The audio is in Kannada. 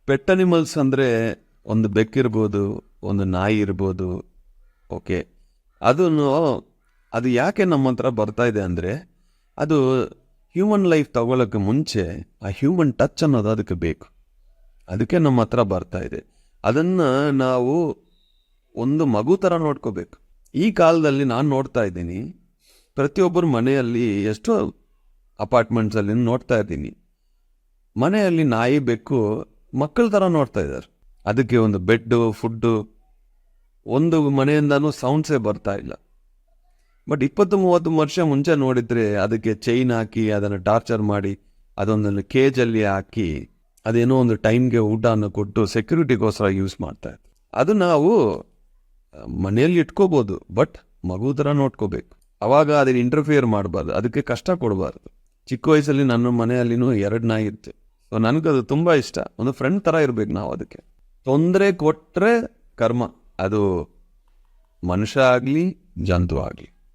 ಪೆಟ್ ಅನಿಮಲ್ಸ್ ಅಂದರೆ ಒಂದು ಬೆಕ್ಕಿರ್ಬೋದು, ಒಂದು ನಾಯಿ ಇರ್ಬೋದು. ಓಕೆ, ಅದನ್ನು ಅದು ಯಾಕೆ ನಮ್ಮ ಹತ್ರ ಬರ್ತಾ ಇದೆ ಅಂದರೆ, ಅದು ಹ್ಯೂಮನ್ ಲೈಫ್ ತಗೊಳ್ಳೋಕ್ಕೆ ಮುಂಚೆ ಆ ಹ್ಯೂಮನ್ ಟಚ್ ಅನ್ನೋದು ಅದಕ್ಕೆ ಬೇಕು. ಅದಕ್ಕೆ ನಮ್ಮ ಹತ್ರ ಬರ್ತಾ ಇದೆ. ಅದನ್ನು ನಾವು ಒಂದು ಮಗು ಥರ ನೋಡ್ಕೋಬೇಕು. ಈ ಕಾಲದಲ್ಲಿ ನಾನು ನೋಡ್ತಾ ಇದ್ದೀನಿ, ಪ್ರತಿಯೊಬ್ಬರ ಮನೆಯಲ್ಲಿ ಎಷ್ಟೋ ಅಪಾರ್ಟ್ಮೆಂಟ್ಸಲ್ಲಿ ನೋಡ್ತಾ ಇದ್ದೀನಿ, ಮನೆಯಲ್ಲಿ ನಾಯಿ ಬೆಕ್ಕು ಮಕ್ಕಳ ಥರ ನೋಡ್ತಾ ಇದ್ದಾರೆ. ಅದಕ್ಕೆ ಒಂದು ಬೆಡ್ಡು, ಫುಡ್ಡು, ಒಂದು ಮನೆಯಿಂದನೂ ಸೌಂಡ್ಸೇ ಬರ್ತಾ ಇಲ್ಲ. ಬಟ್ 20-30 ವರ್ಷ ಮುಂಚೆ ನೋಡಿದರೆ ಅದಕ್ಕೆ ಚೈನ್ ಹಾಕಿ ಅದನ್ನು ಟಾರ್ಚರ್ ಮಾಡಿ ಅದೊಂದನ್ನು ಕೇಜಲ್ಲಿ ಹಾಕಿ ಅದೇನೋ ಒಂದು ಟೈಮ್ಗೆ ಊಟನ ಕೊಟ್ಟು ಸೆಕ್ಯೂರಿಟಿಗೋಸ್ಕರ ಯೂಸ್ ಮಾಡ್ತಾ ಇತ್ತು. ಅದು ನಾವು ಮನೆಯಲ್ಲಿ ಇಟ್ಕೋಬೋದು, ಬಟ್ ಮಗು ಥರ ನೋಡ್ಕೋಬೇಕು. ಅವಾಗ ಅದನ್ನು ಇಂಟರ್ಫಿಯರ್ ಮಾಡಬಾರ್ದು, ಅದಕ್ಕೆ ಕಷ್ಟ ಕೊಡಬಾರ್ದು. ಚಿಕ್ಕ ವಯಸ್ಸಲ್ಲಿ ನನ್ನ ಮನೆಯಲ್ಲಿನೂ 2 ನಾಯಿ ಇತ್ತು. ಸೊ ನನಗದು ತುಂಬ ಇಷ್ಟ. ಒಂದು ಫ್ರೆಂಡ್ ಥರ ಇರಬೇಕು ನಾವು. ಅದಕ್ಕೆ ತೊಂದರೆ ಕೊಟ್ಟರೆ ಕರ್ಮ, ಅದು ಮನುಷ್ಯ ಆಗಲಿ ಜಂತು ಆಗಲಿ.